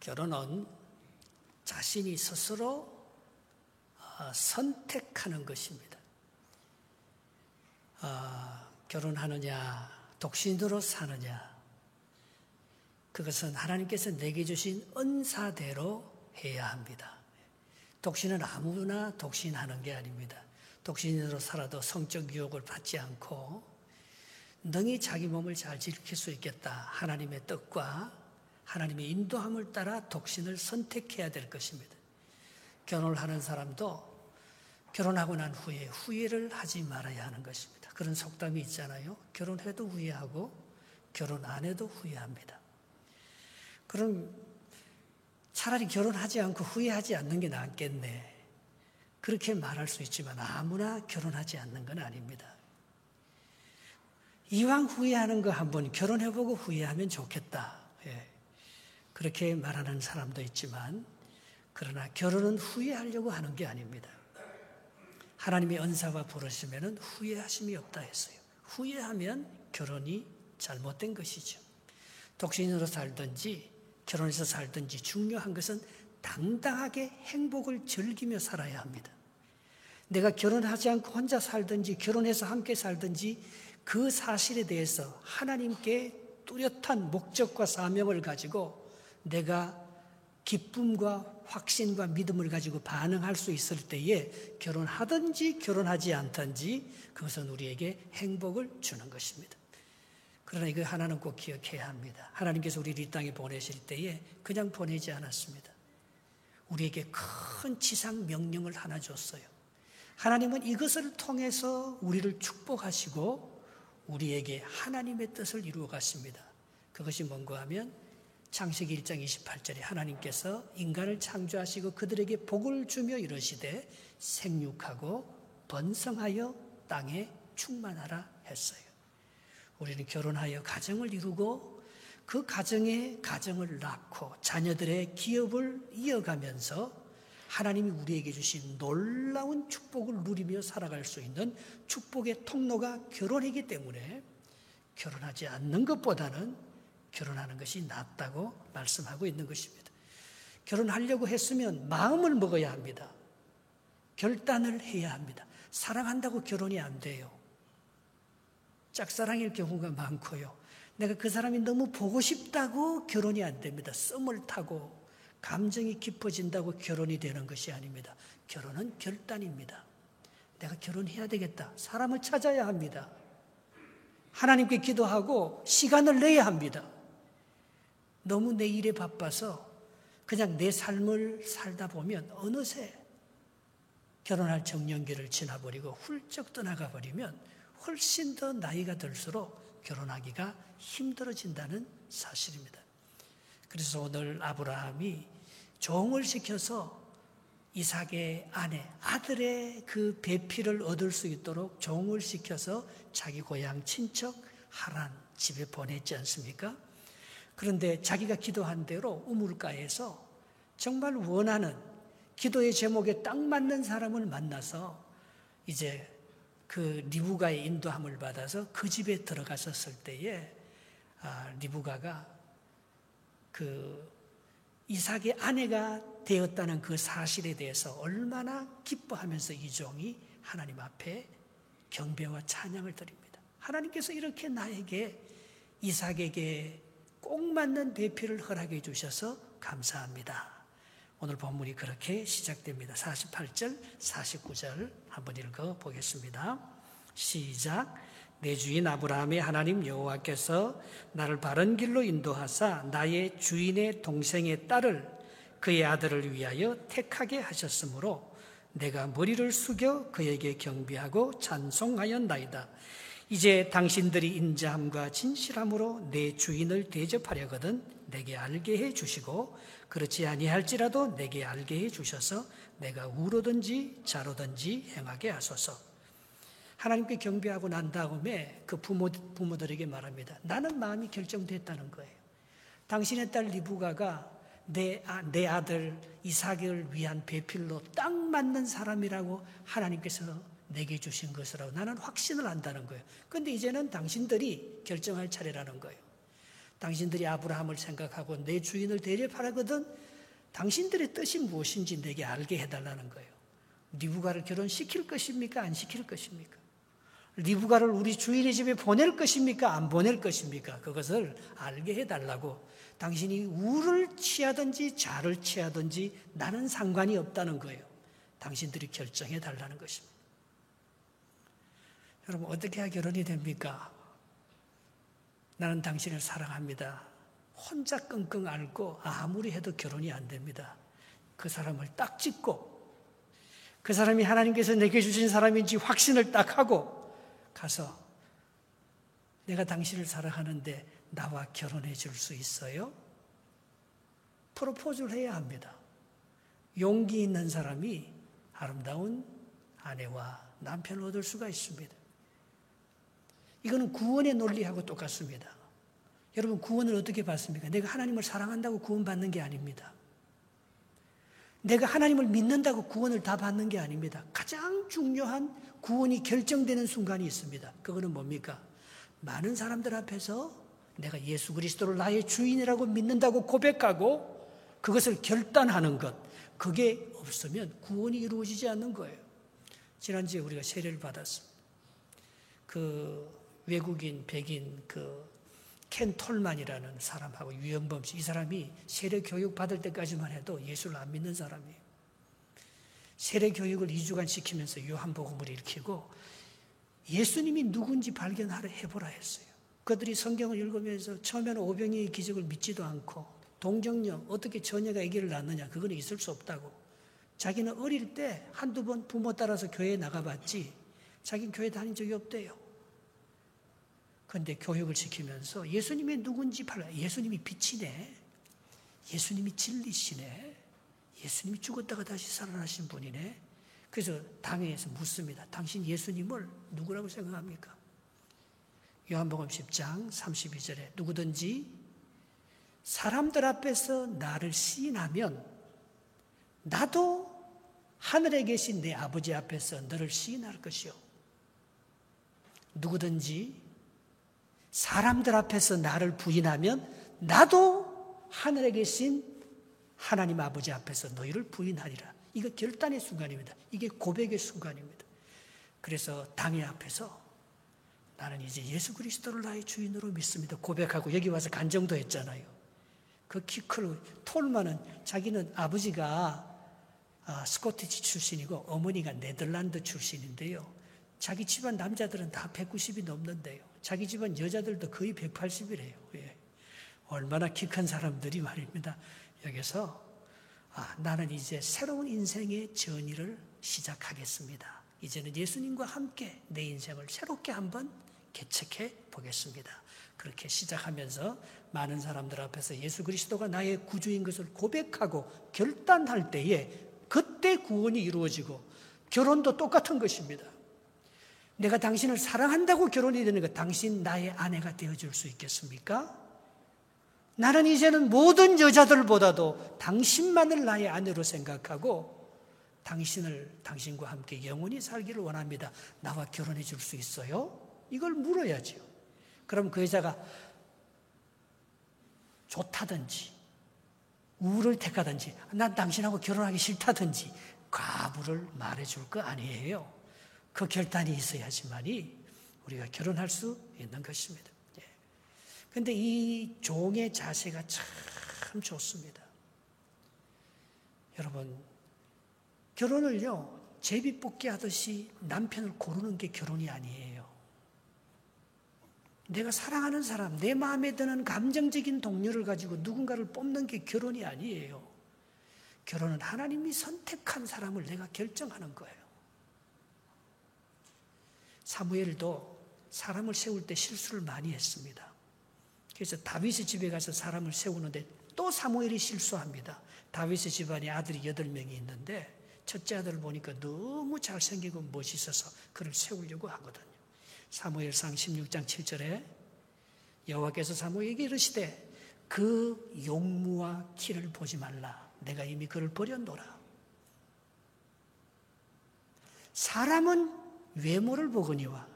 결혼은 자신이 스스로 선택하는 것입니다. 결혼하느냐, 독신으로 사느냐, 그것은 하나님께서 내게 주신 은사대로 해야 합니다. 독신은 아무나 독신하는 게 아닙니다. 독신으로 살아도 성적 유혹을 받지 않고 능히 자기 몸을 잘 지킬 수 있겠다. 하나님의 뜻과 하나님의 인도함을 따라 독신을 선택해야 될 것입니다. 결혼을 하는 사람도 결혼하고 난 후에 후회를 하지 말아야 하는 것입니다. 그런 속담이 있잖아요. 결혼해도 후회하고 결혼 안 해도 후회합니다. 그럼 차라리 결혼하지 않고 후회하지 않는 게 낫겠네. 그렇게 말할 수 있지만 아무나 결혼하지 않는 건 아닙니다. 이왕 후회하는 거 한번 결혼해보고 후회하면 좋겠다. 그렇게 말하는 사람도 있지만 그러나 결혼은 후회하려고 하는 게 아닙니다. 하나님의 은사와 부르시면 후회하심이 없다 했어요. 후회하면 결혼이 잘못된 것이죠. 독신으로 살든지 결혼해서 살든지 중요한 것은 당당하게 행복을 즐기며 살아야 합니다. 내가 결혼하지 않고 혼자 살든지 결혼해서 함께 살든지 그 사실에 대해서 하나님께 뚜렷한 목적과 사명을 가지고 내가 기쁨과 확신과 믿음을 가지고 반응할 수 있을 때에 결혼하든지 결혼하지 않든지 그것은 우리에게 행복을 주는 것입니다. 그러나 이거 하나는 꼭 기억해야 합니다. 하나님께서 우리를 이 땅에 보내실 때에 그냥 보내지 않았습니다. 우리에게 큰 지상 명령을 하나 줬어요. 하나님은 이것을 통해서 우리를 축복하시고 우리에게 하나님의 뜻을 이루어 갔습니다. 그것이 뭔가 하면 창세기 1장 28절에 하나님께서 인간을 창조하시고 그들에게 복을 주며 이르시되 생육하고 번성하여 땅에 충만하라 했어요. 우리는 결혼하여 가정을 이루고 그 가정에 가정을 낳고 자녀들의 기업을 이어가면서 하나님이 우리에게 주신 놀라운 축복을 누리며 살아갈 수 있는 축복의 통로가 결혼이기 때문에 결혼하지 않는 것보다는 결혼하는 것이 낫다고 말씀하고 있는 것입니다. 결혼하려고 했으면 마음을 먹어야 합니다. 결단을 해야 합니다. 사랑한다고 결혼이 안 돼요. 짝사랑일 경우가 많고요. 내가 그 사람이 너무 보고 싶다고 결혼이 안 됩니다. 썸을 타고 감정이 깊어진다고 결혼이 되는 것이 아닙니다. 결혼은 결단입니다. 내가 결혼해야 되겠다. 사람을 찾아야 합니다. 하나님께 기도하고 시간을 내야 합니다. 너무 내 일에 바빠서 그냥 내 삶을 살다 보면 어느새 결혼할 정년기를 지나버리고 훌쩍 떠나가 버리면 훨씬 더 나이가 들수록 결혼하기가 힘들어진다는 사실입니다. 그래서 오늘 아브라함이 종을 시켜서 이삭의 아내, 아들의 그 배필을 얻을 수 있도록 종을 시켜서 자기 고향 친척 하란 집에 보냈지 않습니까? 그런데 자기가 기도한 대로 우물가에서 정말 원하는 기도의 제목에 딱 맞는 사람을 만나서 이제 그 리브가의 인도함을 받아서 그 집에 들어갔었을 때에 리브가가 그 이삭의 아내가 되었다는 그 사실에 대해서 얼마나 기뻐하면서 이 종이 하나님 앞에 경배와 찬양을 드립니다. 하나님께서 이렇게 나에게 이삭에게 꼭 맞는 배필을 허락해 주셔서 감사합니다. 오늘 본문이 그렇게 시작됩니다. 48절, 49절 한번 읽어보겠습니다. 시작. 내 주인 아브라함의 하나님 여호와께서 나를 바른 길로 인도하사 나의 주인의 동생의 딸을 그의 아들을 위하여 택하게 하셨으므로 내가 머리를 숙여 그에게 경배하고 찬송하였나이다. 이제 당신들이 인자함과 진실함으로 내 주인을 대접하려거든 내게 알게 해 주시고 그렇지 아니할지라도 내게 알게 해 주셔서 내가 우로든지 좌로든지 행하게 하소서. 하나님께 경배하고 난 다음에 그 부모들에게 말합니다. 나는 마음이 결정됐다는 거예요. 당신의 딸 리브가가 내 아들 이삭을 위한 배필로 딱 맞는 사람이라고 하나님께서 내게 주신 것이라고 나는 확신을 한다는 거예요. 그런데 이제는 당신들이 결정할 차례라는 거예요. 당신들이 아브라함을 생각하고 내 주인을 대접하거든 당신들의 뜻이 무엇인지 내게 알게 해달라는 거예요. 리브가를 결혼시킬 것입니까? 안 시킬 것입니까? 리브가를 우리 주인의 집에 보낼 것입니까? 안 보낼 것입니까? 그것을 알게 해달라고. 당신이 우를 취하든지 자를 취하든지 나는 상관이 없다는 거예요. 당신들이 결정해 달라는 것입니다. 여러분, 어떻게 해야 결혼이 됩니까? 나는 당신을 사랑합니다. 혼자 끙끙 앓고 아무리 해도 결혼이 안 됩니다. 그 사람을 딱 짚고 그 사람이 하나님께서 내게 주신 사람인지 확신을 딱 하고 가서 내가 당신을 사랑하는데 나와 결혼해 줄 수 있어요? 프로포즈를 해야 합니다. 용기 있는 사람이 아름다운 아내와 남편을 얻을 수가 있습니다. 이거는 구원의 논리하고 똑같습니다. 여러분, 구원을 어떻게 받습니까? 내가 하나님을 사랑한다고 구원받는 게 아닙니다. 내가 하나님을 믿는다고 구원을 다 받는 게 아닙니다. 가장 중요한 구원이 결정되는 순간이 있습니다. 그거는 뭡니까? 많은 사람들 앞에서 내가 예수 그리스도를 나의 주인이라고 믿는다고 고백하고 그것을 결단하는 것, 그게 없으면 구원이 이루어지지 않는 거예요. 지난주에 우리가 세례를 받았습니다. 외국인, 백인, 켄 톨만이라는 사람하고 유영범 씨, 이 사람이 세례 교육 받을 때까지만 해도 예수를 안 믿는 사람이에요. 세례 교육을 2주간 시키면서 요한복음을 읽히고 예수님이 누군지 해보라 했어요. 그들이 성경을 읽으면서 처음에는 오병이의 기적을 믿지도 않고 동정녀, 어떻게 처녀가 아기를 낳느냐, 그건 있을 수 없다고. 자기는 어릴 때 한두 번 부모 따라서 교회에 나가봤지 자기는 교회 다닌 적이 없대요. 그런데 교육을 시키면서 예수님이 누군지 예수님이 빛이네, 예수님이 진리시네, 예수님이 죽었다가 다시 살아나신 분이네. 그래서 당회에서 묻습니다. 당신 예수님을 누구라고 생각합니까? 요한복음 10장 32절에 누구든지 사람들 앞에서 나를 시인하면 나도 하늘에 계신 내 아버지 앞에서 너를 시인할 것이요. 누구든지 사람들 앞에서 나를 부인하면 나도 하늘에 계신 하나님 아버지 앞에서 너희를 부인하리라. 이거 결단의 순간입니다. 이게 고백의 순간입니다. 그래서 당회 앞에서 나는 이제 예수 그리스도를 나의 주인으로 믿습니다. 고백하고 여기 와서 간정도 했잖아요. 그 키 큰 톨만은 자기는 아버지가 스코티시 출신이고 어머니가 네덜란드 출신인데요. 자기 집안 남자들은 다 190이 넘는데요. 자기 집안 여자들도 거의 180이래요. 예. 얼마나 키 큰 사람들이 말입니다. 여기서 나는 이제 새로운 인생의 전의를 시작하겠습니다. 이제는 예수님과 함께 내 인생을 새롭게 한번 개척해 보겠습니다. 그렇게 시작하면서 많은 사람들 앞에서 예수 그리스도가 나의 구주인 것을 고백하고 결단할 때에 그때 구원이 이루어지고 결혼도 똑같은 것입니다. 내가 당신을 사랑한다고 결혼이 되는 것, 당신 나의 아내가 되어줄 수 있겠습니까? 나는 이제는 모든 여자들보다도 당신만을 나의 아내로 생각하고 당신과 함께 영원히 살기를 원합니다. 나와 결혼해 줄 수 있어요? 이걸 물어야죠. 그럼 그 여자가 좋다든지 우를 택하든지 난 당신하고 결혼하기 싫다든지 과부를 말해줄 거 아니에요. 그 결단이 있어야지만이 우리가 결혼할 수 있는 것입니다. 그런데 이 종의 자세가 참 좋습니다. 여러분, 결혼을요, 제비뽑기 하듯이 남편을 고르는 게 결혼이 아니에요. 내가 사랑하는 사람, 내 마음에 드는 감정적인 동료를 가지고 누군가를 뽑는 게 결혼이 아니에요. 결혼은 하나님이 선택한 사람을 내가 결정하는 거예요. 사무엘도 사람을 세울 때 실수를 많이 했습니다. 그래서 다윗의 집에 가서 사람을 세우는데 또 사무엘이 실수합니다. 다윗의 집안에 아들이 8명이 있는데 첫째 아들을 보니까 너무 잘생기고 멋있어서 그를 세우려고 하거든요. 사무엘상 16장 7절에 여호와께서 사무엘에게 이르시되 그 용무와 키를 보지 말라. 내가 이미 그를 버렸노라. 사람은 외모를 보거니와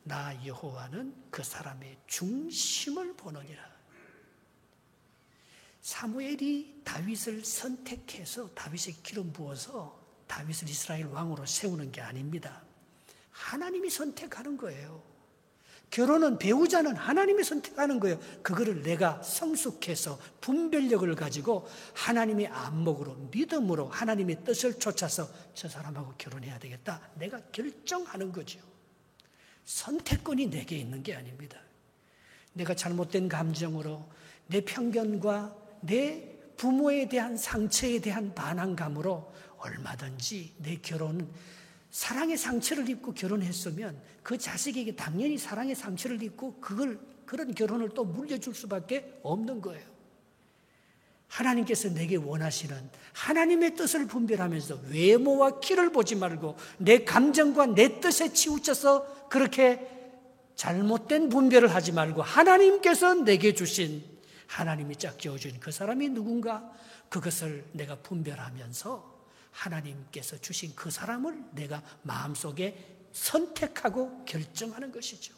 나 여호와는 그 사람의 중심을 보느니라. 사무엘이 다윗을 선택해서 다윗의 기름 부어서 다윗을 이스라엘 왕으로 세우는 게 아닙니다. 하나님이 선택하는 거예요. 결혼은, 배우자는 하나님이 선택하는 거예요. 그거를 내가 성숙해서 분별력을 가지고 하나님의 안목으로, 믿음으로 하나님의 뜻을 쫓아서 저 사람하고 결혼해야 되겠다. 내가 결정하는 거죠. 선택권이 내게 있는 게 아닙니다. 내가 잘못된 감정으로, 내 편견과 내 부모에 대한 상처에 대한 반항감으로 얼마든지 내 결혼은 사랑의 상처를 입고 결혼했으면 그 자식에게 당연히 사랑의 상처를 입고 그런 결혼을 또 물려줄 수밖에 없는 거예요. 하나님께서 내게 원하시는 하나님의 뜻을 분별하면서 외모와 키를 보지 말고 내 감정과 내 뜻에 치우쳐서 그렇게 잘못된 분별을 하지 말고 하나님께서 내게 주신, 하나님이 짝 지어준 그 사람이 누군가, 그것을 내가 분별하면서 하나님께서 주신 그 사람을 내가 마음속에 선택하고 결정하는 것이죠.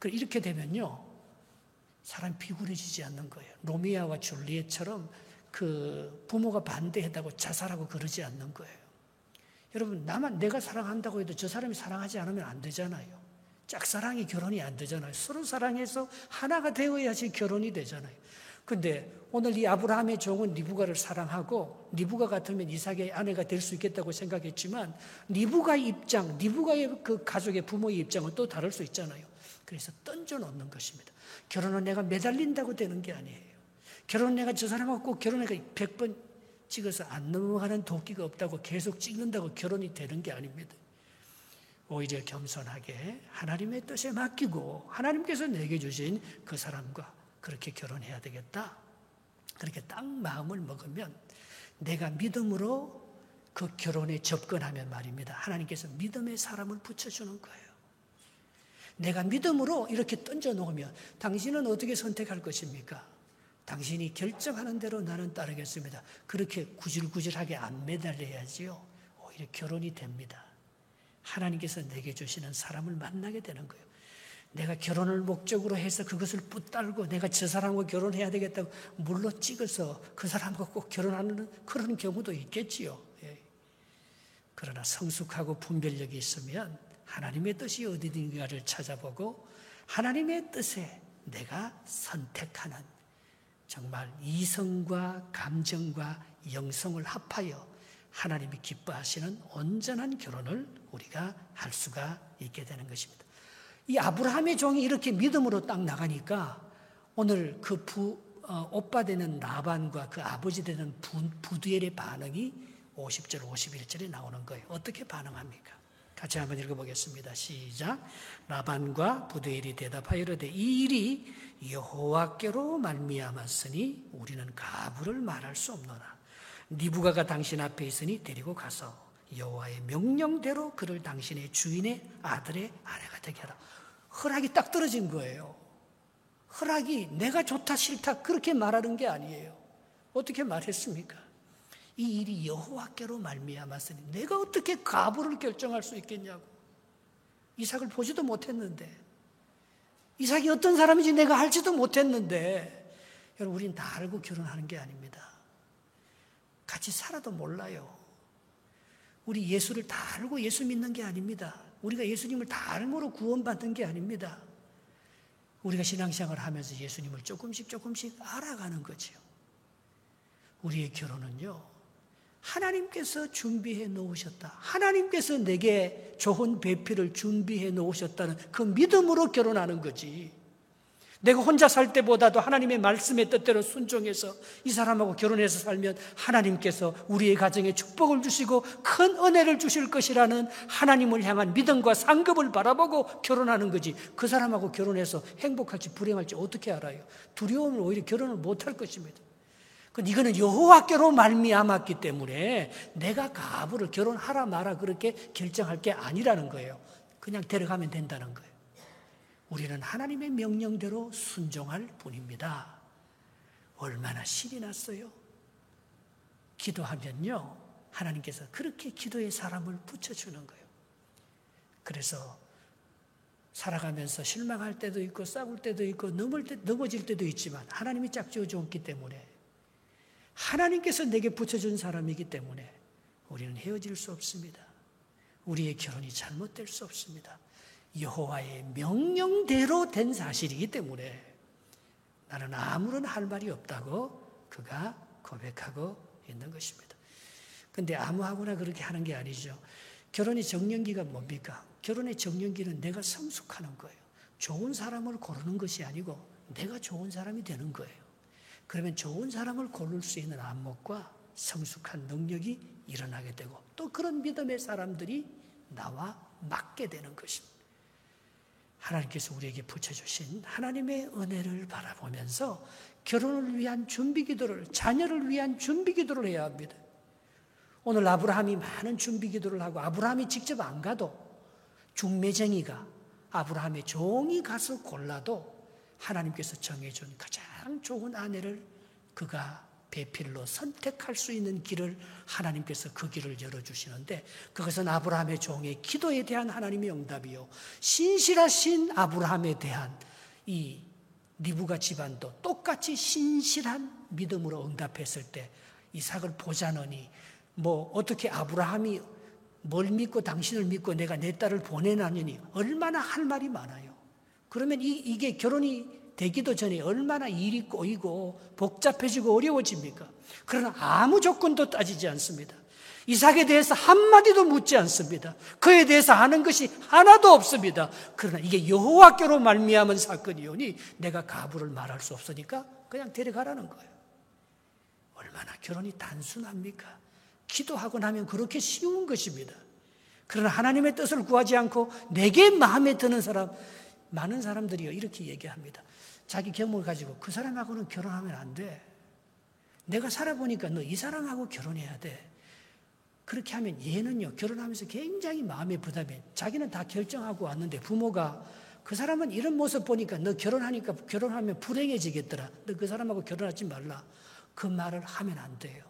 이렇게 되면요, 사람이 비굴해지지 않는 거예요. 로미오와 줄리엣처럼 그 부모가 반대했다고 자살하고 그러지 않는 거예요. 여러분, 내가 사랑한다고 해도 저 사람이 사랑하지 않으면 안 되잖아요. 짝사랑이 결혼이 안 되잖아요. 서로 사랑해서 하나가 되어야지 결혼이 되잖아요. 근데 오늘 이 아브라함의 종은 리브가를 사랑하고 리브가 같으면 이삭의 아내가 될 수 있겠다고 생각했지만 리브가의 입장, 리브가의 그 가족의 부모의 입장은 또 다를 수 있잖아요. 그래서 던져놓는 것입니다. 결혼은 내가 매달린다고 되는 게 아니에요. 결혼은 내가 저 사람하고 꼭 결혼해가 100번 찍어서 안 넘어가는 도끼가 없다고 계속 찍는다고 결혼이 되는 게 아닙니다. 오히려 겸손하게 하나님의 뜻에 맡기고 하나님께서 내게 주신 그 사람과 그렇게 결혼해야 되겠다. 그렇게 딱 마음을 먹으면 내가 믿음으로 그 결혼에 접근하면 말입니다. 하나님께서 믿음의 사람을 붙여주는 거예요. 내가 믿음으로 이렇게 던져놓으면 당신은 어떻게 선택할 것입니까? 당신이 결정하는 대로 나는 따르겠습니다. 그렇게 구질구질하게 안 매달려야지요. 오히려 결혼이 됩니다. 하나님께서 내게 주시는 사람을 만나게 되는 거예요. 내가 결혼을 목적으로 해서 그것을 붙들고 내가 저 사람과 결혼해야 되겠다고 물로 찍어서 그 사람과 꼭 결혼하는 그런 경우도 있겠지요. 그러나 성숙하고 분별력이 있으면 하나님의 뜻이 어디든가를 찾아보고 하나님의 뜻에 내가 선택하는, 정말 이성과 감정과 영성을 합하여 하나님이 기뻐하시는 온전한 결혼을 우리가 할 수가 있게 되는 것입니다. 이 아브라함의 종이 이렇게 믿음으로 딱 나가니까 오늘 그 오빠 되는 라반과 그 아버지 되는 부두엘의 반응이 50절 51절에 나오는 거예요. 어떻게 반응합니까? 같이 한번 읽어보겠습니다. 시작. 라반과 부두엘이 대답하여 이르되 이 일이 여호와께로 말미암았으니 우리는 가부를 말할 수 없노라. 리브가가 당신 앞에 있으니 데리고 가서 여호와의 명령대로 그를 당신의 주인의 아들의 아내가 되게 하라. 허락이 딱 떨어진 거예요. 허락이 내가 좋다 싫다 그렇게 말하는 게 아니에요. 어떻게 말했습니까? 이 일이 여호와께로 말미암았으니 내가 어떻게 가부를 결정할 수 있겠냐고. 이삭을 보지도 못했는데, 이삭이 어떤 사람인지 내가 알지도 못했는데, 여러분, 우린 다 알고 결혼하는 게 아닙니다. 같이 살아도 몰라요. 우리 예수를 다 알고 예수 믿는 게 아닙니다. 우리가 예수님을 다 알므로 구원받은 게 아닙니다. 우리가 신앙생활을 하면서 예수님을 조금씩 알아가는 거죠. 우리의 결혼은요, 하나님께서 준비해 놓으셨다. 하나님께서 내게 좋은 배필을 준비해 놓으셨다는 그 믿음으로 결혼하는 거지. 내가 혼자 살 때보다도 하나님의 말씀의 뜻대로 순종해서 이 사람하고 결혼해서 살면 하나님께서 우리의 가정에 축복을 주시고 큰 은혜를 주실 것이라는 하나님을 향한 믿음과 상급을 바라보고 결혼하는 거지. 그 사람하고 결혼해서 행복할지 불행할지 어떻게 알아요? 두려움을 오히려 결혼을 못할 것입니다. 이거는 여호와께로 말미암았기 때문에 내가 가부를 결혼하라 마라 그렇게 결정할 게 아니라는 거예요. 그냥 데려가면 된다는 거예요. 우리는 하나님의 명령대로 순종할 뿐입니다. 얼마나 신이 났어요. 기도하면요, 하나님께서 그렇게 기도의 사람을 붙여주는 거예요. 그래서 살아가면서 실망할 때도 있고 싸울 때도 있고 넘어질 때도 있지만 하나님이 짝지어 주었기 때문에 하나님께서 내게 붙여준 사람이기 때문에 우리는 헤어질 수 없습니다. 우리의 결혼이 잘못될 수 없습니다. 여호와의 명령대로 된 사실이기 때문에 나는 아무런 할 말이 없다고 그가 고백하고 있는 것입니다. 그런데 아무하고나 그렇게 하는 게 아니죠. 결혼의 정년기가 뭡니까? 결혼의 정년기는 내가 성숙하는 거예요. 좋은 사람을 고르는 것이 아니고 내가 좋은 사람이 되는 거예요. 그러면 좋은 사람을 고를 수 있는 안목과 성숙한 능력이 일어나게 되고 또 그런 믿음의 사람들이 나와 맞게 되는 것입니다. 하나님께서 우리에게 붙여주신 하나님의 은혜를 바라보면서 결혼을 위한 준비기도를, 자녀를 위한 준비기도를 해야 합니다. 오늘 아브라함이 많은 준비기도를 하고 아브라함이 직접 안 가도 중매쟁이가 아브라함의 종이 가서 골라도 하나님께서 정해준 가장 좋은 아내를 그가 배필로 선택할 수 있는 길을 하나님께서 그 길을 열어주시는데 그것은 아브라함의 종의 기도에 대한 하나님의 응답이요. 신실하신 아브라함에 대한 이 리브가 집안도 똑같이 신실한 믿음으로 응답했을 때 이삭을 보자느니 뭐 어떻게 아브라함이 뭘 믿고 당신을 믿고 내가 내 딸을 보내놨느니 얼마나 할 말이 많아요. 그러면 이게 결혼이 되기도 전에 얼마나 일이 꼬이고 복잡해지고 어려워집니까? 그러나 아무 조건도 따지지 않습니다. 이삭에 대해서 한마디도 묻지 않습니다. 그에 대해서 아는 것이 하나도 없습니다. 그러나 이게 여호와께로 말미암은 사건이오니 내가 가부를 말할 수 없으니까 그냥 데려가라는 거예요. 얼마나 결혼이 단순합니까? 기도하고 나면 그렇게 쉬운 것입니다. 그러나 하나님의 뜻을 구하지 않고 내게 마음에 드는 사람, 많은 사람들이요 이렇게 얘기합니다. 자기 경험을 가지고 그 사람하고는 결혼하면 안 돼. 내가 살아보니까 너 이 사람하고 결혼해야 돼. 그렇게 하면 얘는요 결혼하면서 굉장히 마음의 부담이, 자기는 다 결정하고 왔는데 부모가 그 사람은 이런 모습 보니까 너 결혼하면 불행해지겠더라. 너 그 사람하고 결혼하지 말라. 그 말을 하면 안 돼요.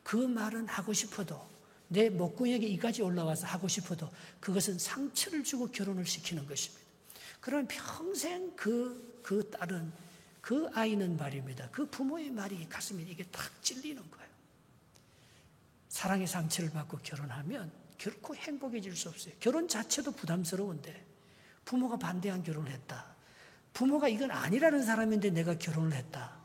그 말은 하고 싶어도 내 목구멍에 이까지 올라와서 하고 싶어도 그것은 상처를 주고 결혼을 시키는 것입니다. 그러면 평생 그 딸은, 그 아이는 말입니다. 그 부모의 말이 가슴에 이게 탁 찔리는 거예요. 사랑의 상처를 받고 결혼하면 결코 행복해질 수 없어요. 결혼 자체도 부담스러운데 부모가 반대한 결혼을 했다. 부모가 이건 아니라는 사람인데 내가 결혼을 했다.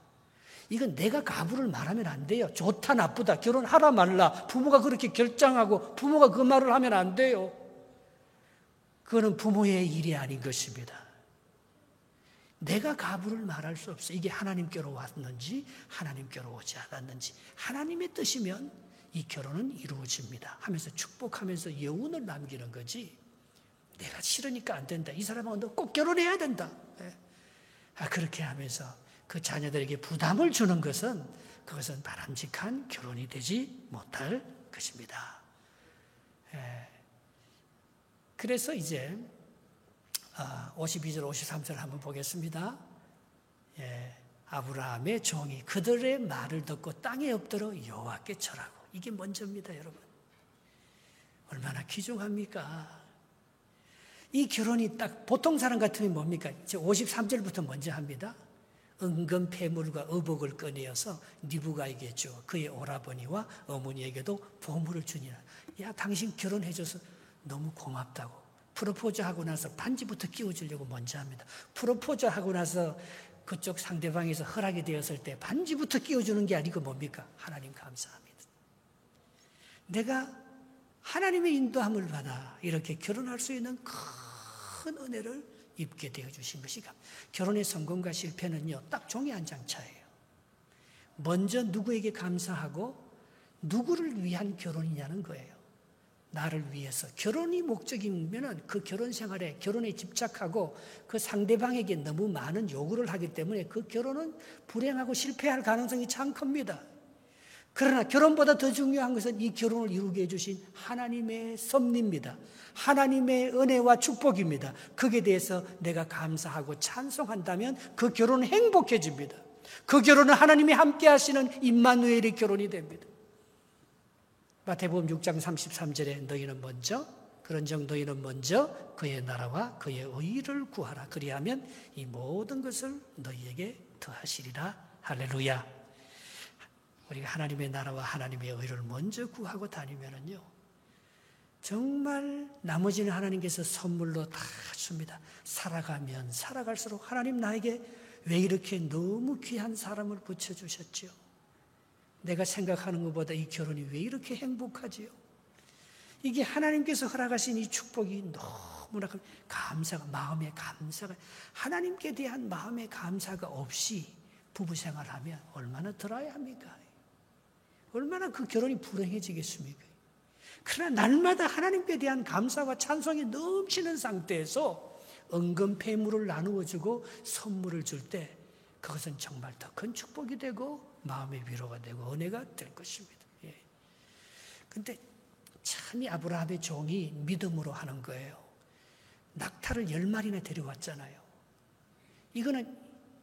이건 내가 가부를 말하면 안 돼요. 좋다 나쁘다 결혼하라 말라 부모가 그렇게 결정하고 부모가 그 말을 하면 안 돼요. 그거는 부모의 일이 아닌 것입니다. 내가 가부를 말할 수 없어요. 이게 하나님께로 왔는지 하나님께로 오지 않았는지 하나님의 뜻이면 이 결혼은 이루어집니다 하면서 축복하면서 여운을 남기는 거지, 내가 싫으니까 안 된다, 이 사람하고 너 꼭 결혼해야 된다, 그렇게 하면서 그 자녀들에게 부담을 주는 것은 그것은 바람직한 결혼이 되지 못할 것입니다. 그래서 이제 52절 53절 한번 보겠습니다. 아브라함의 종이 그들의 말을 듣고 땅에 엎드려 여호와께 절하고, 이게 먼저입니다. 여러분 얼마나 귀중합니까? 이 결혼이 딱 보통 사람 같으면 뭡니까? 53절부터 먼저 합니다. 은금 폐물과 의복을 꺼내어서 리브가에게 줘 그의 오라버니와 어머니에게도 보물을 주니라. 야 당신 결혼해줘서 너무 고맙다고. 프로포즈하고 나서 반지부터 끼워주려고 먼저 합니다. 프로포즈하고 나서 그쪽 상대방에서 허락이 되었을 때 반지부터 끼워주는 게 아니고 뭡니까? 하나님 감사합니다. 내가 하나님의 인도함을 받아 이렇게 결혼할 수 있는 큰 은혜를 입게 되어주신 것이 결혼의 성공과 실패는요 딱 종이 한 장 차예요. 먼저 누구에게 감사하고 누구를 위한 결혼이냐는 거예요. 나를 위해서. 결혼이 목적이면 그 결혼 생활에, 결혼에 집착하고 그 상대방에게 너무 많은 요구를 하기 때문에 그 결혼은 불행하고 실패할 가능성이 참 큽니다. 그러나 결혼보다 더 중요한 것은 이 결혼을 이루게 해주신 하나님의 섭리입니다. 하나님의 은혜와 축복입니다. 거기에 대해서 내가 감사하고 찬송한다면 그 결혼은 행복해집니다. 그 결혼은 하나님이 함께 하시는 임마누엘의 결혼이 됩니다. 마태복음 6장 33절에 너희는 먼저 그런 정도에는 먼저 그의 나라와 그의 의를 구하라. 그리하면 이 모든 것을 너희에게 더하시리라. 할렐루야. 우리가 하나님의 나라와 하나님의 의를 먼저 구하고 다니면은요, 정말 나머지는 하나님께서 선물로 다 줍니다. 살아가면 살아갈수록 하나님 나에게 왜 이렇게 너무 귀한 사람을 붙여주셨죠? 내가 생각하는 것보다 이 결혼이 왜 이렇게 행복하지요? 이게 하나님께서 허락하신 이 축복이 너무나 감사가, 마음의 감사가, 하나님께 대한 마음의 감사가 없이 부부생활하면 얼마나 들어야 합니까? 얼마나 그 결혼이 불행해지겠습니까? 그러나 날마다 하나님께 대한 감사와 찬송이 넘치는 상태에서 은근폐물을 나누어주고 선물을 줄 때 그것은 정말 더 큰 축복이 되고 마음의 위로가 되고 은혜가 될 것입니다. 그런데 참 이 아브라함의 종이 믿음으로 하는 거예요. 낙타를 10마리나 데려왔잖아요. 이거는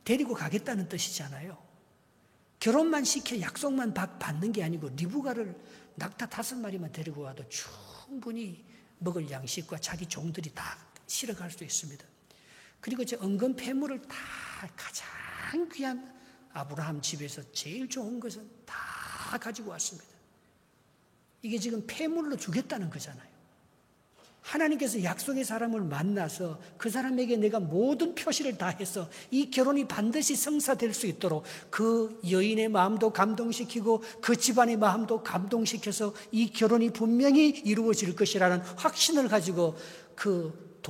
데리고 가겠다는 뜻이잖아요. 결혼만 시켜 약속만 받는 게 아니고 리브가를 낙타 5마리만 데리고 와도 충분히 먹을 양식과 자기 종들이 다 실어갈 수 있습니다. 그리고 저 은근 폐물을 다 가장 귀한 아브라함 집에서 제일 좋은 것은 다 가지고 왔습니다. 이게 지금 폐물로 주겠다는 거잖아요. 하나님께서 약속의 사람을 만나서 그 사람에게 내가 모든 표시를 다 해서 이 결혼이 반드시 성사될 수 있도록 그 여인의 마음도 감동시키고 그 집안의 마음도 감동시켜서 이 결혼이 분명히 이루어질 것이라는 확신을 가지고 그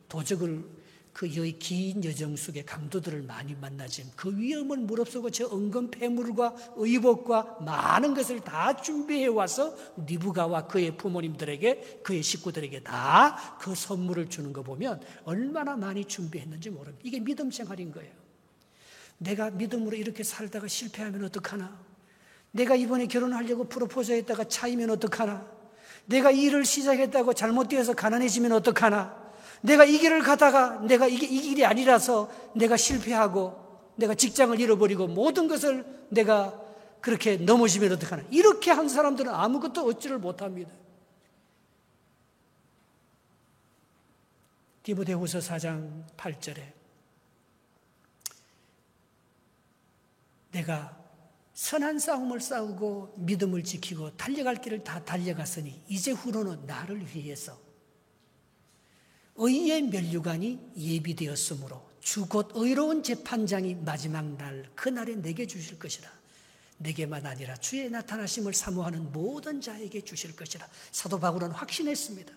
도적을 그 긴 여정 속에 강도들을 많이 만나지만 그 위험을 무릅쓰고 저 은근 폐물과 의복과 많은 것을 다 준비해 와서 리브가와 그의 부모님들에게 그의 식구들에게 다 그 선물을 주는 거 보면 얼마나 많이 준비했는지 모릅니다. 이게 믿음 생활인 거예요. 내가 믿음으로 이렇게 살다가 실패하면 어떡하나? 내가 이번에 결혼하려고 프로포즈 했다가 차이면 어떡하나? 내가 일을 시작했다고 잘못되어서 가난해지면 어떡하나? 내가 이 길을 가다가 내가 이게 이 길이 아니라서 내가 실패하고 내가 직장을 잃어버리고 모든 것을 내가 그렇게 넘어지면 어떡하나. 이렇게 한 사람들은 아무것도 얻지를 못합니다. 디모데후서 4장 8절에 내가 선한 싸움을 싸우고 믿음을 지키고 달려갈 길을 다 달려갔으니 이제 후로는 나를 위해서 의의 면류관이 예비되었으므로 주 곧 의로운 재판장이 마지막 날 그날에 내게 주실 것이라. 내게만 아니라 주의 나타나심을 사모하는 모든 자에게 주실 것이라. 사도 바울은 확신했습니다.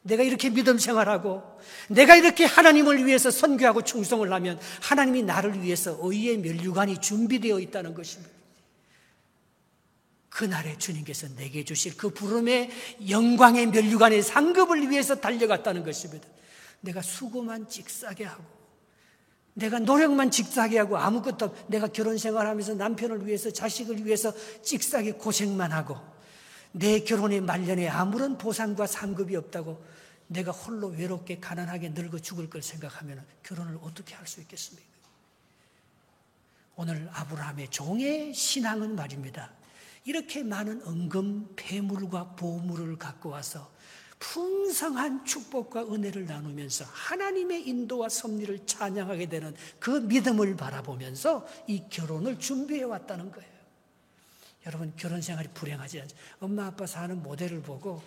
내가 이렇게 믿음 생활하고 내가 이렇게 하나님을 위해서 선교하고 충성을 하면 하나님이 나를 위해서 의의 면류관이 준비되어 있다는 것입니다. 그날에 주님께서 내게 주실 그 부름의 영광의 면류관의 상급을 위해서 달려갔다는 것입니다. 내가 수고만 찍싸게 하고 내가 노력만 찍싸게 하고 아무것도 내가 결혼 생활하면서 남편을 위해서 자식을 위해서 찍싸게 고생만 하고 내 결혼의 말년에 아무런 보상과 상급이 없다고 내가 홀로 외롭게 가난하게 늙어 죽을 걸 생각하면 결혼을 어떻게 할 수 있겠습니까? 오늘 아브라함의 종의 신앙은 말입니다. 이렇게 많은 은금, 폐물과 보물을 갖고 와서 풍성한 축복과 은혜를 나누면서 하나님의 인도와 섭리를 찬양하게 되는 그 믿음을 바라보면서 이 결혼을 준비해 왔다는 거예요. 여러분, 결혼 생활이 불행하지 않죠? 엄마 아빠 사는 모델을 보고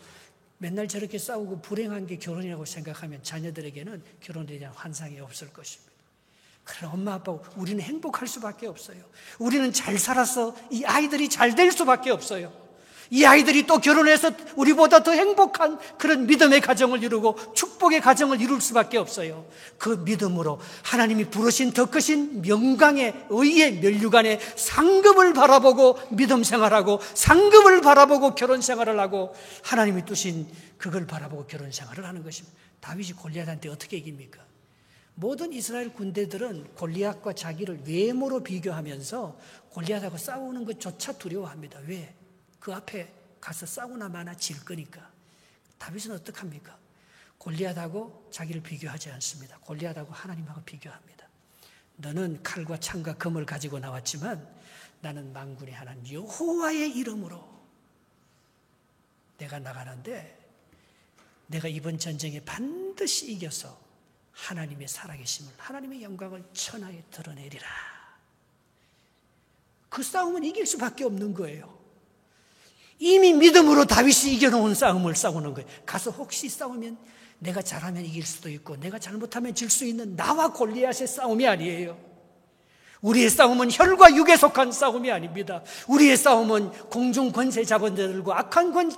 맨날 저렇게 싸우고 불행한 게 결혼이라고 생각하면 자녀들에게는 결혼에 대한 환상이 없을 것입니다. 그러나 엄마 아빠 우리는 행복할 수밖에 없어요. 우리는 잘 살아서 이 아이들이 잘 될 수밖에 없어요. 이 아이들이 또 결혼해서 우리보다 더 행복한 그런 믿음의 가정을 이루고 축복의 가정을 이룰 수밖에 없어요. 그 믿음으로 하나님이 부르신 더 크신 영광의 의의 면류관의 상급을 바라보고 믿음 생활하고 상급을 바라보고 결혼 생활을 하고 하나님이 두신 그걸 바라보고 결혼 생활을 하는 것입니다. 다윗이 골리앗한테 어떻게 이깁니까? 모든 이스라엘 군대들은 골리앗과 자기를 외모로 비교하면서 골리앗하고 싸우는 것조차 두려워합니다. 왜? 그 앞에 가서 싸우나 마나 질 거니까. 다윗은 어떡합니까? 골리앗하고 자기를 비교하지 않습니다. 골리앗하고 하나님하고 비교합니다. 너는 칼과 창과 검을 가지고 나왔지만 나는 만군의 하나님 여호와의 이름으로 내가 나가는데 내가 이번 전쟁에 반드시 이겨서 하나님의 살아계심을, 하나님의 영광을 천하에 드러내리라. 그 싸움은 이길 수밖에 없는 거예요. 이미 믿음으로 다윗이 이겨놓은 싸움을 싸우는 거예요. 가서 혹시 싸우면 내가 잘하면 이길 수도 있고 내가 잘못하면 질 수 있는 나와 골리앗의 싸움이 아니에요. 우리의 싸움은 혈과 육에 속한 싸움이 아닙니다. 우리의 싸움은 공중 권세 잡은 자들과 악한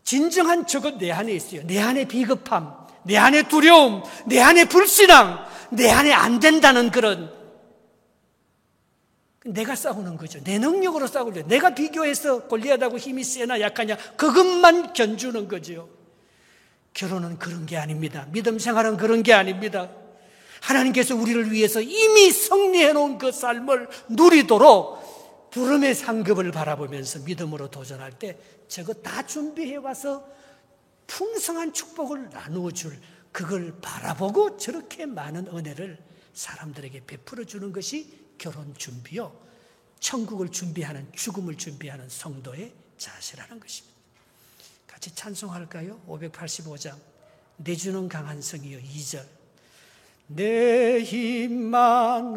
진정한 적은 내 안에 있어요. 내 안에 비겁함, 내 안에 두려움, 내 안에 불신앙, 내 안에 안 된다는 그런, 내가 싸우는 거죠. 내 능력으로 싸우려. 내가 비교해서 골리앗하고 힘이 세나 약하냐 그것만 견주는 거죠. 결혼은 그런 게 아닙니다. 믿음 생활은 그런 게 아닙니다. 하나님께서 우리를 위해서 이미 승리해 놓은 그 삶을 누리도록 부름의 상급을 바라보면서 믿음으로 도전할 때 저거 다 준비해 와서 풍성한 축복을 나누어 줄, 그걸 바라보고 저렇게 많은 은혜를 사람들에게 베풀어 주는 것이 결혼 준비요, 천국을 준비하는, 죽음을 준비하는 성도의 자세라는 것입니다. 같이 찬송할까요? 585장 내주는 강한 성이여 2절. 내 힘만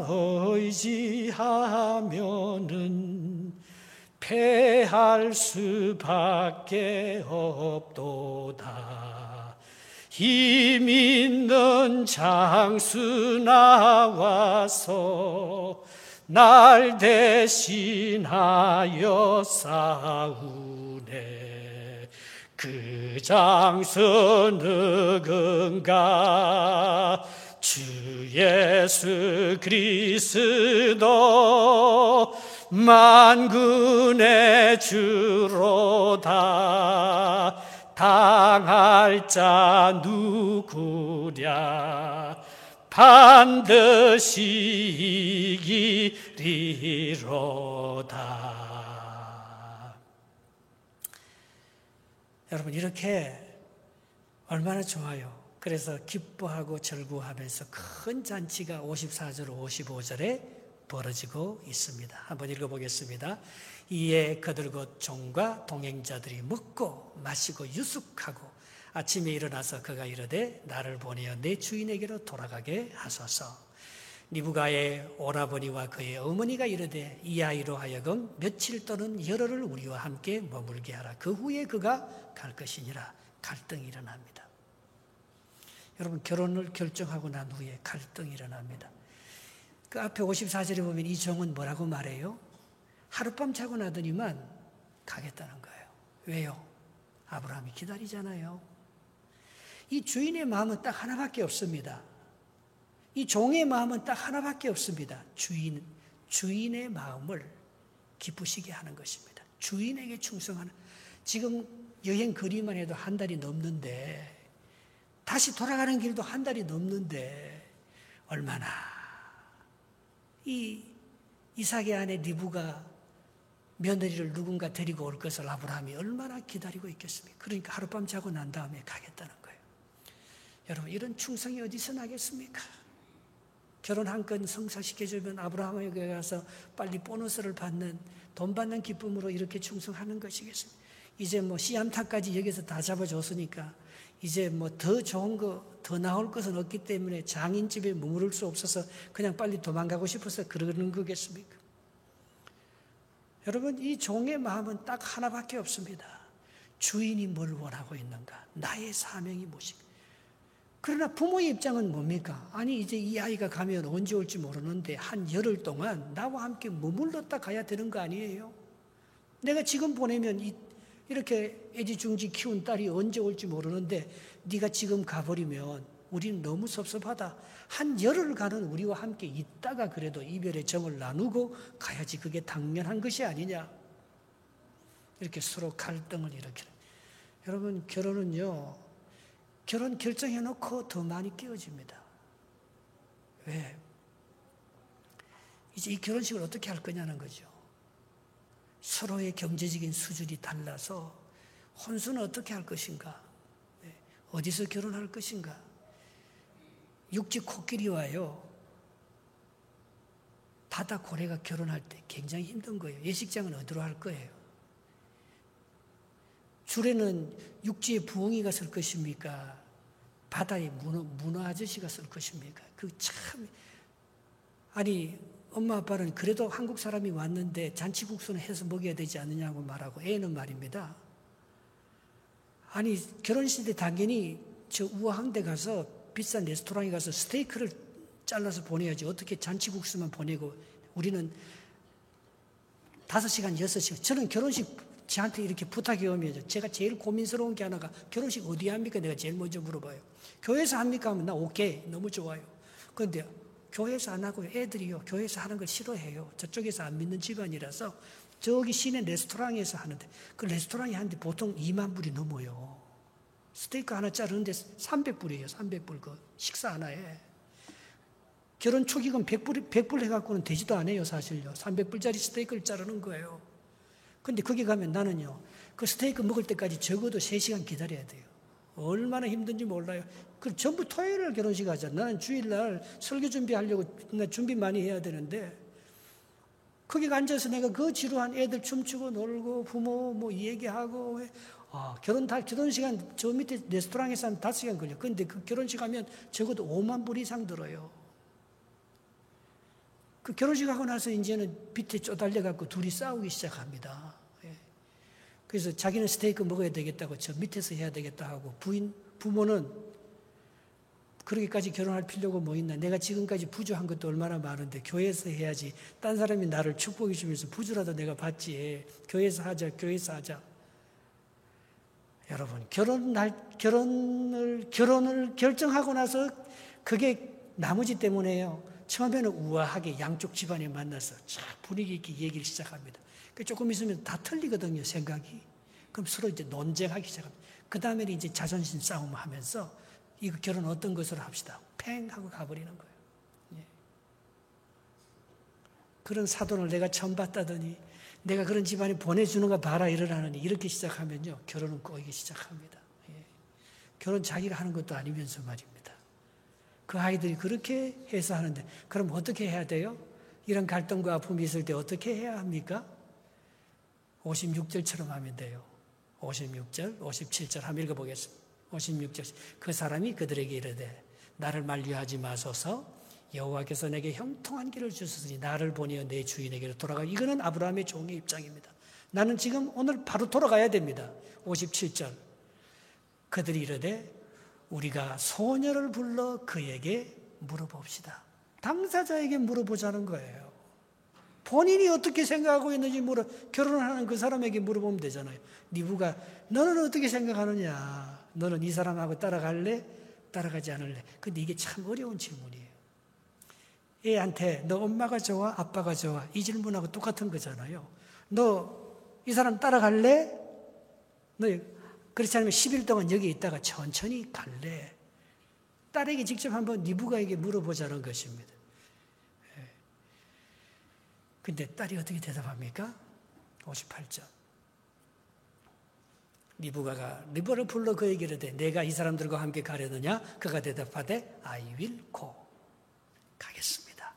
의지하면은 패할 수밖에 없도다. 힘 있는 장수 나와서 날 대신하여 싸우네. 그 장수 누군가? 주 예수 그리스도 만군의 주로다. 당할 자 누구랴? 반드시 이기리로다. 여러분, 이렇게 얼마나 좋아요. 그래서 기뻐하고 절구하면서 큰 잔치가 54절, 55절에 벌어지고 있습니다. 한번 읽어보겠습니다. 이에 그들 곧 종과 동행자들이 먹고 마시고 유숙하고 아침에 일어나서 그가 이르되 나를 보내어 내 주인에게로 돌아가게 하소서. 리브가의 오라버니와 그의 어머니가 이르되 이 아이로 하여금 며칠 또는 열흘을 우리와 함께 머물게 하라. 그 후에 그가 갈 것이니라. 갈등이 일어납니다. 여러분, 결혼을 결정하고 난 후에 갈등이 일어납니다. 그 앞에 54절에 보면 이 종은 뭐라고 말해요? 하룻밤 자고 나더니만 가겠다는 거예요. 왜요? 아브라함이 기다리잖아요. 이 주인의 마음은 딱 하나밖에 없습니다. 이 종의 마음은 딱 하나밖에 없습니다. 주인의 마음을 기쁘시게 하는 것입니다. 주인에게 충성하는. 지금 여행 거리만 해도 한 달이 넘는데, 다시 돌아가는 길도 한 달이 넘는데, 얼마나 이 이삭의 아내 리브가 며느리를 누군가 데리고 올 것을 아브라함이 얼마나 기다리고 있겠습니까? 그러니까 하룻밤 자고 난 다음에 가겠다는 거예요. 여러분, 이런 충성이 어디서 나겠습니까? 결혼 한 건 성사시켜주면 아브라함에게 가서 빨리 보너스를 받는, 돈 받는 기쁨으로 이렇게 충성하는 것이겠습니까? 이제 뭐 씨암탉까지 여기서 다 잡아줬으니까 이제 뭐 더 좋은 거, 더 나올 것은 없기 때문에 장인집에 머무를 수 없어서 그냥 빨리 도망가고 싶어서 그러는 거겠습니까? 여러분, 이 종의 마음은 딱 하나밖에 없습니다. 주인이 뭘 원하고 있는가? 나의 사명이 무엇인가? 그러나 부모의 입장은 뭡니까? 아니, 이제 이 아이가 가면 언제 올지 모르는데 한 열흘 동안 나와 함께 머물렀다 가야 되는 거 아니에요? 내가 지금 보내면 이렇게 애지중지 키운 딸이 언제 올지 모르는데 네가 지금 가버리면 우리는 너무 섭섭하다. 한 열흘 가는 우리와 함께 있다가 그래도 이별의 정을 나누고 가야지. 그게 당연한 것이 아니냐. 이렇게 서로 갈등을 일으키는. 여러분, 결혼은요, 결혼 결정해놓고 더 많이 깨어집니다. 왜? 이제 이 결혼식을 어떻게 할 거냐는 거죠. 서로의 경제적인 수준이 달라서 혼수는 어떻게 할 것인가? 어디서 결혼할 것인가? 육지 코끼리와요, 바다 고래가 결혼할 때 굉장히 힘든 거예요. 예식장은 어디로 할 거예요? 줄에는 육지의 부엉이가 쓸 것입니까? 바다의 문어 아저씨가 쓸 것입니까? 아니 엄마 아빠는 그래도 한국 사람이 왔는데 잔치국수는 해서 먹여야 되지 않느냐고 말하고 애는 말입니다. 아니 결혼식 때 당연히 저 우아한 데 가서 비싼 레스토랑에 가서 스테이크를 잘라서 보내야지 어떻게 잔치국수만 보내고 우리는 5시간, 6시간. 저는 결혼식 저한테 이렇게 부탁이 오면 제가 제일 고민스러운 게 하나가 결혼식 어디에 합니까? 내가 제일 먼저 물어봐요. 교회에서 합니까? 하면 나 오케이. 너무 좋아요. 그런데 교회에서 안 하고요. 애들이요. 교회에서 하는 걸 싫어해요. 저쪽에서 안 믿는 집안이라서 저기 시내 레스토랑에서 하는데 그 레스토랑이 하는데 보통 2만 불이 넘어요. 스테이크 하나 자르는데 300불이에요. 300불 그 식사 하나에. 결혼 초기금 100불 해갖고는 되지도 않아요. 사실요. 300불짜리 스테이크를 자르는 거예요. 근데 거기 가면 나는요. 그 스테이크 먹을 때까지 적어도 3시간 기다려야 돼요. 얼마나 힘든지 몰라요. 그 전부 토요일날 결혼식 하잖아. 나는 주일날 설교 준비하려고 나 준비 많이 해야 되는데 거기 앉아서 내가 그 지루한 애들 춤추고 놀고 부모 뭐 얘기하고 결혼시간 저 밑에 레스토랑에서 한 5시간 걸려. 근데 그 결혼식 하면 적어도 5만 불 이상 들어요. 그 결혼식 하고 나서 이제는 밑에 쪼달려갖고 둘이 싸우기 시작합니다. 그래서 자기는 스테이크 먹어야 되겠다고 저 밑에서 해야 되겠다 하고 부모는 그렇게까지 결혼할 필요가 뭐 있나. 내가 지금까지 부주한 것도 얼마나 많은데 교회에서 해야지. 딴 사람이 나를 축복해 주면서 부주라도 내가 받지. 교회에서 하자. 여러분 결혼을 결정하고 나서 그게 나머지 때문에요. 처음에는 우아하게 양쪽 집안에 만나서 분위기 있게 얘기를 시작합니다. 조금 있으면 다 틀리거든요, 생각이. 그럼 서로 이제 논쟁하기 시작합니다. 그 다음에는 이제 자존심 싸움을 하면서 이거 결혼 어떤 것으로 합시다. 팽 하고 가버리는 거예요. 예. 그런 사돈을 내가 처음 봤다더니 내가 그런 집안에 보내주는 거 봐라 이러라느니 이렇게 시작하면요. 결혼은 꼬이기 시작합니다. 예. 결혼 자기가 하는 것도 아니면서 말입니다. 그 아이들이 그렇게 해서 하는데 그럼 어떻게 해야 돼요? 이런 갈등과 아픔이 있을 때 어떻게 해야 합니까? 56절처럼 하면 돼요. 56절, 57절 한번 읽어보겠습니다. 56절 그 사람이 그들에게 이르되 나를 만류하지 마소서 여호와께서 내게 형통한 길을 주셨으니 나를 보내어 내 주인에게로 돌아가. 이거는 아브라함의 종의 입장입니다. 나는 지금 오늘 바로 돌아가야 됩니다. 57절 그들이 이르되 우리가 소녀를 불러 그에게 물어봅시다. 당사자에게 물어보자는 거예요. 본인이 어떻게 생각하고 있는지 결혼하는 그 사람에게 물어보면 되잖아요. 니부가 너는 어떻게 생각하느냐? 너는 이 사람하고 따라갈래? 따라가지 않을래? 근데 이게 참 어려운 질문이에요. 애한테 너 엄마가 좋아? 아빠가 좋아? 이 질문하고 똑같은 거잖아요. 너 이 사람 따라갈래? 너 그렇지 않으면 10일 동안 여기 있다가 천천히 갈래? 딸에게 직접 한번 니부가에게 물어보자는 것입니다. 근데 딸이 어떻게 대답합니까? 58절. 리브를 불러 그에게 이르되 내가 이 사람들과 함께 가려느냐? 그가 대답하되 I will go. 가겠습니다.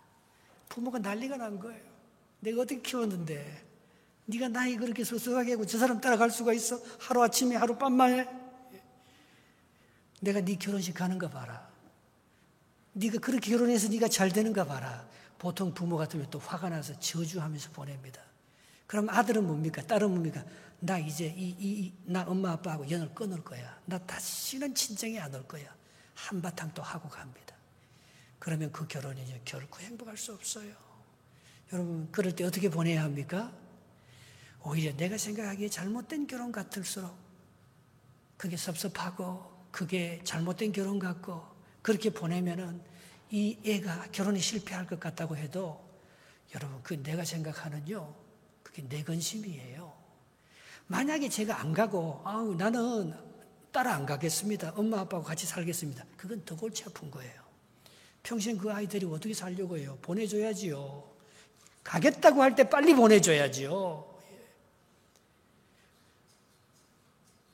부모가 난리가 난 거예요. 내가 어떻게 키웠는데 네가 나이 그렇게 소소하게 하고 저 사람 따라갈 수가 있어? 하루아침에 하룻밤만에? 내가 네 결혼식 가는 거 봐라. 네가 그렇게 결혼해서 네가 잘 되는가 봐라. 보통 부모 같으면 또 화가 나서 저주하면서 보냅니다. 그럼 아들은 뭡니까? 딸은 뭡니까? 나 이제 나 엄마 아빠하고 연을 끊을 거야. 나 다시는 친정에 안 올 거야. 한바탕 또 하고 갑니다. 그러면 그 결혼이 결코 행복할 수 없어요. 여러분 그럴 때 어떻게 보내야 합니까? 오히려 내가 생각하기에 잘못된 결혼 같을수록 그게 섭섭하고 그게 잘못된 결혼 같고 그렇게 보내면은 이 애가 결혼에 실패할 것 같다고 해도 여러분 그 내가 생각하는요 그게 내 근심이에요. 만약에 제가 안 가고 나는 따라 안 가겠습니다. 엄마 아빠하고 같이 살겠습니다. 그건 더 골치 아픈 거예요. 평생 그 아이들이 어떻게 살려고 해요? 보내줘야지요. 가겠다고 할 때 빨리 보내줘야지요.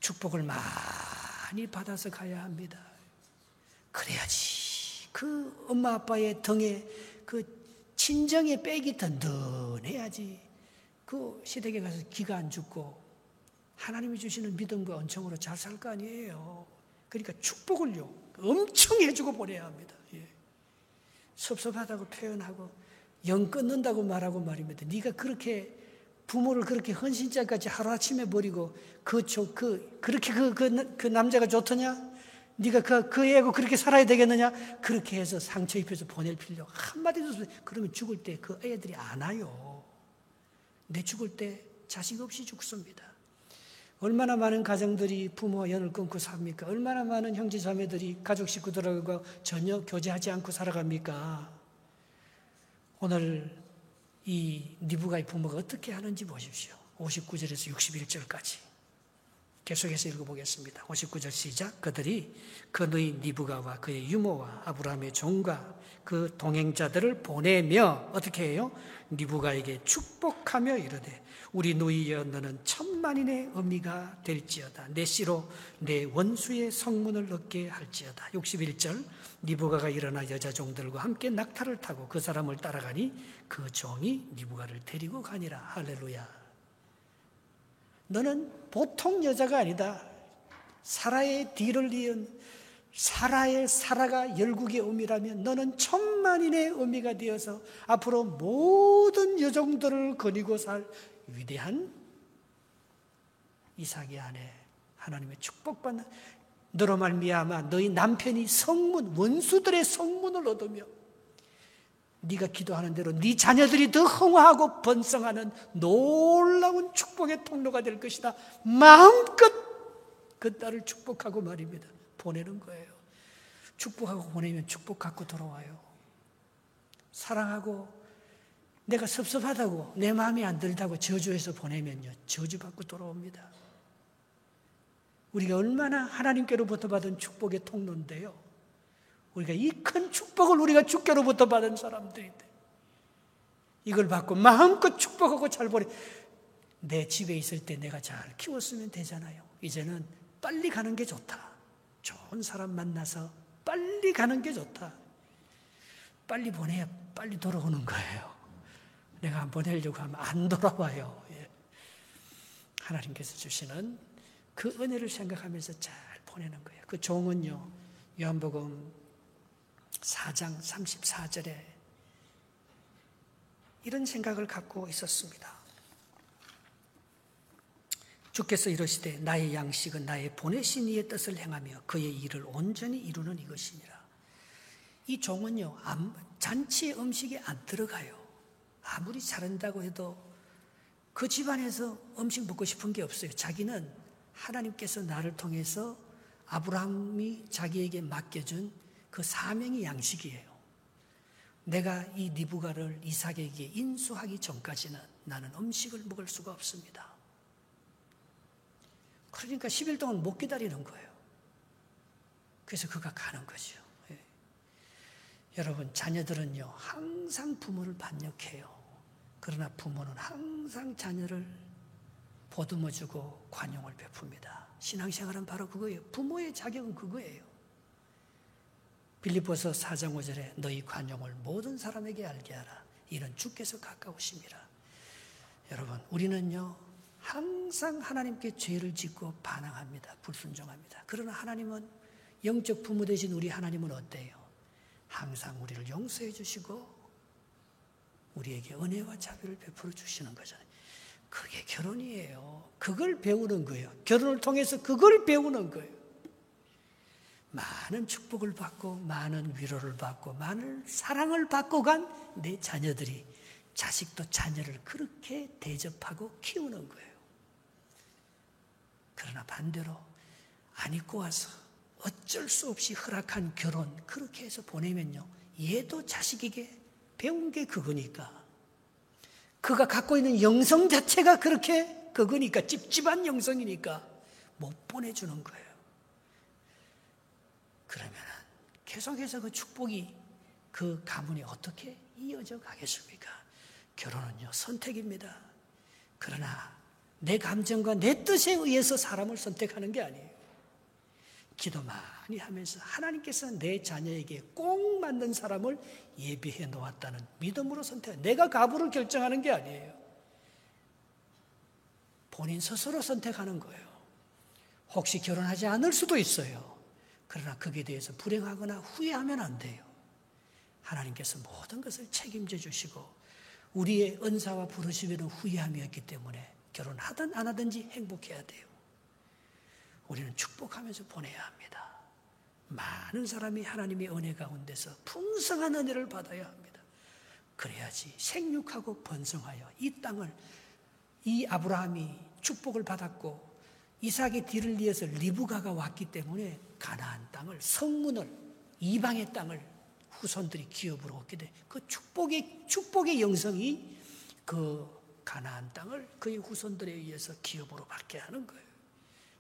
축복을 많이 받아서 가야 합니다. 그래야지 그 엄마 아빠의 등에 그 친정의 백이 든든해야지 그 시댁에 가서 기가 안 죽고 하나님이 주시는 믿음과 은총으로 잘 살 거 아니에요. 그러니까 축복을요 엄청 해주고 보내야 합니다. 예. 섭섭하다고 표현하고 영 끊는다고 말하고 말입니다. 네가 그렇게 부모를 그렇게 헌신자까지 하루아침에 버리고 그렇게 그 남자가 좋더냐? 네가 그 애하고 그렇게 살아야 되겠느냐? 그렇게 해서 상처 입혀서 보낼 필요 한마디도 없어요. 그러면 죽을 때 그 애들이 안 와요. 내 죽을 때 자식 없이 죽습니다. 얼마나 많은 가정들이 부모와 연을 끊고 삽니까? 얼마나 많은 형제 자매들이 가족 식구들하고 전혀 교제하지 않고 살아갑니까? 오늘 이 니부가의 부모가 어떻게 하는지 보십시오. 59절에서 61절까지 계속해서 읽어보겠습니다. 59절 시작. 그들이 그 너희 니부가와 그의 유모와 아브라함의 종과 그 동행자들을 보내며 어떻게 해요? 니부가에게 축복하며 이르되 우리 누이여 너는 천만인의 어미가 될지어다. 내 씨로 내 원수의 성문을 얻게 할지어다. 61절 니부가가 일어나 여자 종들과 함께 낙타를 타고 그 사람을 따라가니 그 종이 니부가를 데리고 가니라. 할렐루야. 너는 보통 여자가 아니다. 사라의 뒤를 이은 사라가 열국의 어미라면 너는 천만인의 어미가 되어서 앞으로 모든 여종들을 거니고 살 위대한 이삭의 아내 하나님의 축복받는 너로 말미암아 너희 남편이 원수들의 성문을 얻으며 네가 기도하는 대로 네 자녀들이 더 흥화하고 번성하는 놀라운 축복의 통로가 될 것이다. 마음껏 그 딸을 축복하고 말입니다. 보내는 거예요. 축복하고 보내면 축복 갖고 돌아와요. 사랑하고 내가 섭섭하다고 내 마음이 안 들다고 저주해서 보내면요 저주받고 돌아옵니다. 우리가 얼마나 하나님께로부터 받은 축복의 통로인데요. 우리가 이 큰 축복을 우리가 주께로부터 받은 사람들인데 이걸 받고 마음껏 축복하고 잘 보내. 내 집에 있을 때 내가 잘 키웠으면 되잖아요. 이제는 빨리 가는 게 좋다. 좋은 사람 만나서 빨리 가는 게 좋다. 빨리 보내야 빨리 돌아오는 거예요. 내가 안 보내려고 하면 안 돌아와요. 예. 하나님께서 주시는 그 은혜를 생각하면서 잘 보내는 거예요. 그 종은요, 요한복음 4장 34절에 이런 생각을 갖고 있었습니다. 주께서 이르시되 나의 양식은 나의 보내신 이의 뜻을 행하며 그의 일을 온전히 이루는 이것이니라. 이 종은요, 잔치의 음식이 안 들어가요. 아무리 잘한다고 해도 그 집안에서 음식 먹고 싶은 게 없어요. 자기는 하나님께서 나를 통해서 아브라함이 자기에게 맡겨준 그 사명이 양식이에요. 내가 이 니부가를 이삭에게 인수하기 전까지는 나는 음식을 먹을 수가 없습니다. 그러니까 10일 동안 못 기다리는 거예요. 그래서 그가 가는 거죠. 예. 여러분, 자녀들은요 항상 부모를 반역해요. 그러나 부모는 항상 자녀를 보듬어주고 관용을 베풉니다. 신앙생활은 바로 그거예요. 부모의 자격은 그거예요. 빌립보서 4장 5절에 너희 관용을 모든 사람에게 알게 하라. 이는 주께서 가까우심이라. 여러분, 우리는요 항상 하나님께 죄를 짓고 반항합니다. 불순종합니다. 그러나 하나님은, 영적 부모 되신 우리 하나님은 어때요? 항상 우리를 용서해 주시고 우리에게 은혜와 자비를 베풀어 주시는 거잖아요. 그게 결혼이에요. 그걸 배우는 거예요. 결혼을 통해서 그걸 배우는 거예요. 많은 축복을 받고 많은 위로를 받고 많은 사랑을 받고 간 내 자녀들이, 자식도 자녀를 그렇게 대접하고 키우는 거예요. 그러나 반대로 안 입고 와서 어쩔 수 없이 허락한 결혼 그렇게 해서 보내면요, 얘도 자식에게 배운 게 그거니까, 그가 갖고 있는 영성 자체가 그렇게 그거니까, 찝찝한 영성이니까 못 보내주는 거예요. 그러면 계속해서 그 축복이 그 가문에 어떻게 이어져 가겠습니까? 결혼은요 선택입니다. 그러나 내 감정과 내 뜻에 의해서 사람을 선택하는 게 아니에요. 기도 많이 하면서 하나님께서 내 자녀에게 꼭 맞는 사람을 예비해 놓았다는 믿음으로 선택해요. 내가 가부를 결정하는 게 아니에요. 본인 스스로 선택하는 거예요. 혹시 결혼하지 않을 수도 있어요. 그러나 거기에 대해서 불행하거나 후회하면 안 돼요. 하나님께서 모든 것을 책임져 주시고 우리의 은사와 부르심에는 후회함이 없기 때문에 결혼하든 안 하든지 행복해야 돼요. 우리는 축복하면서 보내야 합니다. 많은 사람이 하나님의 은혜 가운데서 풍성한 은혜를 받아야 합니다. 그래야지 생육하고 번성하여 이 땅을, 이 아브라함이 축복을 받았고 이삭의 뒤를 이어서 리브가가 왔기 때문에 가나안 땅을, 성문을, 이방의 땅을 후손들이 기업으로 얻게 돼. 그 축복의 영성이 그 가나안 땅을 그의 후손들에 의해서 기업으로 받게 하는 거예요.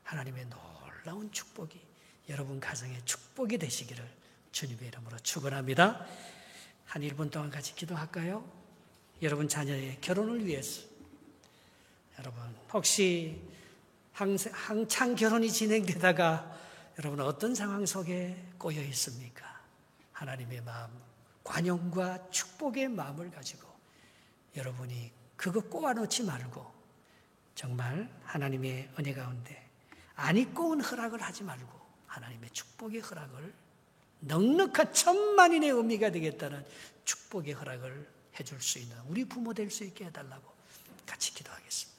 하나님의 놀라운 축복이 여러분 가정의 축복이 되시기를 주님의 이름으로 축원합니다. 한 1분 동안 같이 기도할까요? 여러분 자녀의 결혼을 위해서, 여러분 혹시 한창 결혼이 진행되다가 여러분 어떤 상황 속에 꼬여 있습니까? 하나님의 마음, 관용과 축복의 마음을 가지고 여러분이 그거 꼬아놓지 말고 정말 하나님의 은혜 가운데 아니꼬운 허락을 하지 말고 하나님의 축복의 허락을, 넉넉한 천만인의 의미가 되겠다는 축복의 허락을 해줄 수 있는 우리 부모 될 수 있게 해달라고 같이 기도하겠습니다.